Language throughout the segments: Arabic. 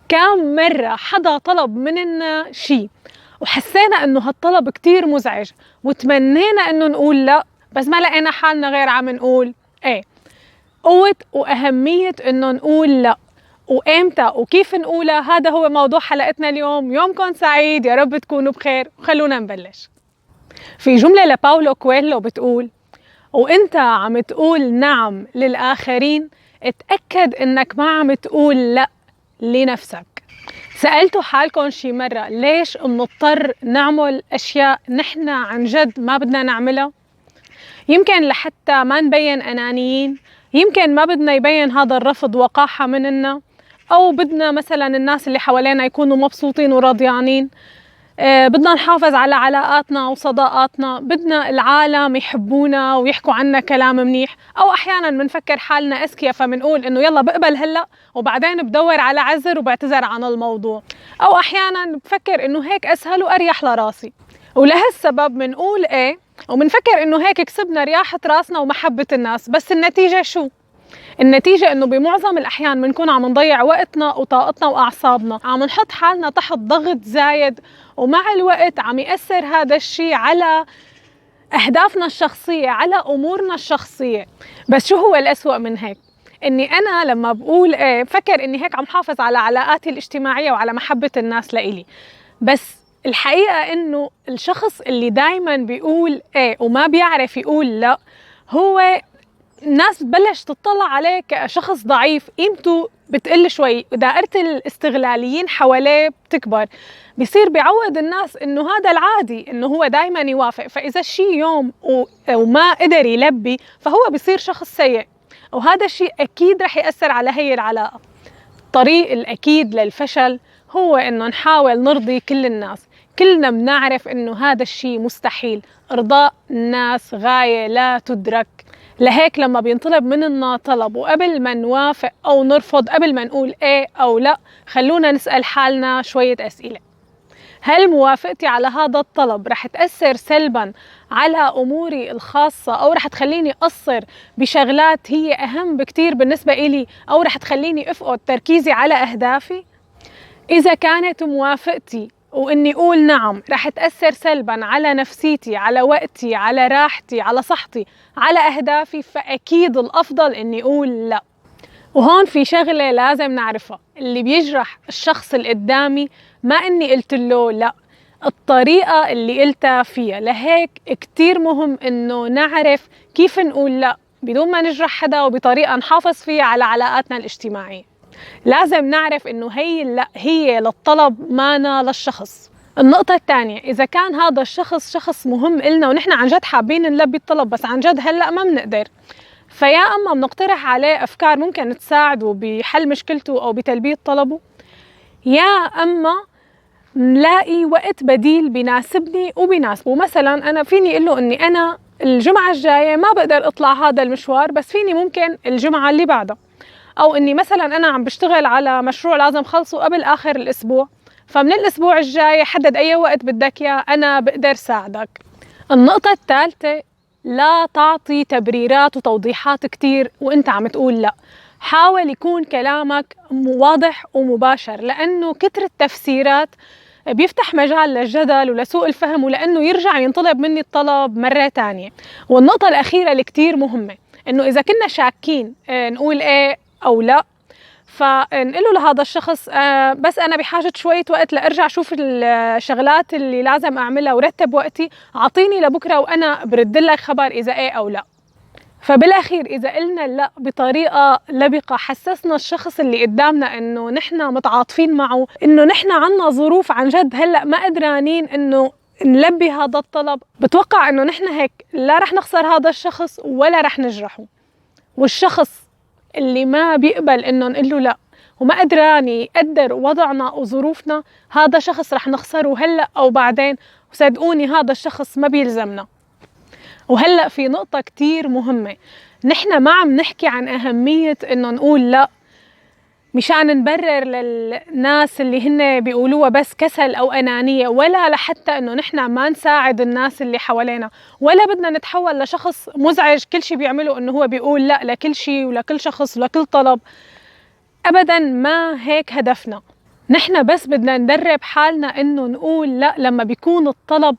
كم مرة حدا طلب مننا شي وحسينا إنه هالطلب كتير مزعج وتمنينا إنه نقول لأ، بس ما لقينا حالنا غير عم نقول إيه. قوة وأهمية إنه نقول لأ وإمتى وكيف نقولها، هذا هو موضوع حلقتنا اليوم. يومكن سعيد، يا رب تكونوا بخير وخلونا نبلش. في جملة لباولو كويلو بتقول: وإنت عم تقول نعم للآخرين اتأكد إنك ما عم تقول لأ لنفسك. سألتوا حالكم شي مرة ليش بنضطر نعمل أشياء نحن عن جد ما بدنا نعملها؟ يمكن لحتى ما نبين أنانيين، يمكن ما بدنا يبين هذا الرفض وقاحة مننا، أو بدنا مثلا الناس اللي حوالينا يكونوا مبسوطين وراضيانين. بدنا نحافظ على علاقاتنا وصداقاتنا، بدنا العالم يحبونا ويحكوا عنا كلام منيح. أو أحيانا بنفكر حالنا أذكياء فمنقول إنه يلا بقبل هلأ وبعدين بدور على عذر وبعتذر عن الموضوع. أو أحيانا بفكر إنه هيك أسهل وأريح لراسي، ولهالسبب بنقول إيه وبنفكر إنه هيك كسبنا رياحة راسنا ومحبة الناس. بس النتيجة شو؟ النتيجة إنه بمعظم الأحيان بنكون عم نضيع وقتنا وطاقتنا وأعصابنا، عم نحط حالنا تحت ضغط زايد، ومع الوقت عم يأثر هذا الشيء على أهدافنا الشخصية، على أمورنا الشخصية. بس شو هو الأسوأ من هيك؟ إني أنا لما بقول إيه فكر إني هيك عم حافظ على علاقاتي الاجتماعية وعلى محبة الناس لإلي. بس الحقيقة إنه الشخص اللي دايما بيقول إيه وما بيعرف يقول لا، هو الناس بلش تطلع عليه كشخص ضعيف، قيمته بتقل شوي، دائرة الاستغلاليين حواليه بتكبر، بيصير بيعود الناس انه هذا العادي انه هو دايما يوافق. فاذا شيء يوم وما قدر يلبي فهو بيصير شخص سيء، وهذا الشيء اكيد رح يأثر على هي العلاقة. الطريق الاكيد للفشل هو انه نحاول نرضي كل الناس. كلنا بنعرف انه هذا الشيء مستحيل، ارضاء الناس غاية لا تدرك. لهيك لما بينطلب مننا طلب وقبل ما نوافق أو نرفض، قبل ما نقول إيه أو لا، خلونا نسأل حالنا شوية أسئلة. هل موافقتي على هذا الطلب رح تأثر سلباً على أموري الخاصة، أو رح تخليني أقصر بشغلات هي أهم بكتير بالنسبة إلي، أو رح تخليني أفقد تركيزي على أهدافي؟ إذا كانت موافقتي وإني أقول نعم رح تأثر سلباً على نفسيتي، على وقتي، على راحتي، على صحتي، على أهدافي، فأكيد الأفضل إني أقول لا. وهون في شغلة لازم نعرفها: اللي بيجرح الشخص اللي قدامي ما إني قلت له لا، الطريقة اللي قلتها فيها. لهيك كتير مهم إنه نعرف كيف نقول لا بدون ما نجرح حدا، وبطريقة نحافظ فيها على علاقاتنا الاجتماعية. لازم نعرف إنه هي لا هي للطلب مانا للشخص. النقطة الثانية: إذا كان هذا الشخص شخص مهم إلنا ونحن عن جد حابين نلبي الطلب بس عن جد هلأ ما بنقدر، فيا أما بنقترح عليه أفكار ممكن تساعده بحل مشكلته أو بتلبية طلبه، يا أما نلاقي وقت بديل بيناسبني وبيناسبه. مثلا أنا فيني أقول له إني أنا الجمعة الجاية ما بقدر أطلع هذا المشوار، بس فيني ممكن الجمعة اللي بعدها. أو إني مثلا أنا عم بشتغل على مشروع لازم خلصه قبل آخر الأسبوع، فمن الأسبوع الجاي حدد أي وقت بدك إياه أنا بقدر ساعدك. النقطة الثالثة: لا تعطي تبريرات وتوضيحات كتير وإنت عم تقول لا. حاول يكون كلامك واضح ومباشر، لأنه كتر التفسيرات بيفتح مجال للجدل ولسوء الفهم، ولأنه يرجع ينطلب مني الطلب مرة تانية. والنقطة الأخيرة اللي كتير مهمة: إنه إذا كنا شاكين نقول إيه أو لا، فنقول له لهذا الشخص بس أنا بحاجة شوية وقت لأرجع أشوف الشغلات اللي لازم أعملها ورتب وقتي، عطيني لبكرة وأنا برد لك خبر إذا إيه أو لا. فبالأخير إذا قلنا لا بطريقة لبقة حسسنا الشخص اللي قدامنا إنه نحن متعاطفين معه، إنه نحن عنا ظروف عن جد هلأ ما قدرانين إنه نلبي هذا الطلب، بتوقع إنه نحن هيك لا رح نخسر هذا الشخص ولا رح نجرحه. والشخص اللي ما بيقبل إنه نقول له لا وما قدران يقدر وضعنا وظروفنا، هذا شخص رح نخسره هلأ أو بعدين، وصدقوني هذا الشخص ما بيلزمنا. وهلأ في نقطة كتير مهمة: نحن ما عم نحكي عن أهمية إنه نقول لا مشان نبرر للناس اللي هن بيقولوها بس كسل أو أنانية، ولا لحتى إنه نحن ما نساعد الناس اللي حوالينا، ولا بدنا نتحول لشخص مزعج كل شيء بيعمله إنه هو بيقول لا لكل شيء ولكل شخص ولكل طلب. أبداً ما هيك هدفنا. نحن بس بدنا ندرب حالنا إنه نقول لا لما بيكون الطلب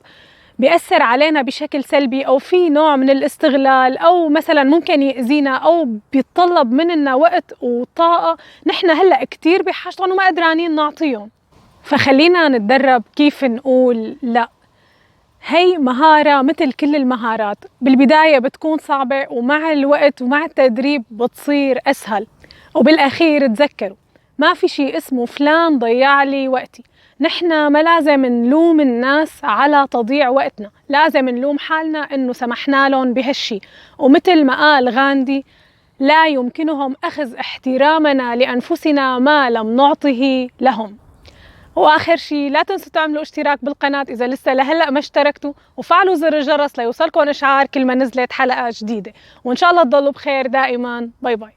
بيأثر علينا بشكل سلبي، أو في نوع من الاستغلال، أو مثلا ممكن يأذينا، أو بيتطلب مننا وقت وطاقة نحن هلأ كتير بحاجتهم وما قدرانين نعطيهم. فخلينا نتدرب كيف نقول لا. هي مهارة مثل كل المهارات، بالبداية بتكون صعبة ومع الوقت ومع التدريب بتصير أسهل. وبالأخير تذكروا، ما في شيء اسمه فلان ضيع لي وقتي. نحن ما لازم نلوم الناس على تضييع وقتنا، لازم نلوم حالنا إنه سمحنا لهم بهالشي. ومثل ما قال غاندي، لا يمكنهم أخذ احترامنا لأنفسنا ما لم نعطه لهم. واخر شيء، لا تنسوا تعملوا اشتراك بالقناة اذا لسه لهلا ما اشتركتوا، وفعلوا زر الجرس ليوصلكم اشعار كل ما نزلت حلقة جديدة. وان شاء الله تضلوا بخير دائما. باي باي.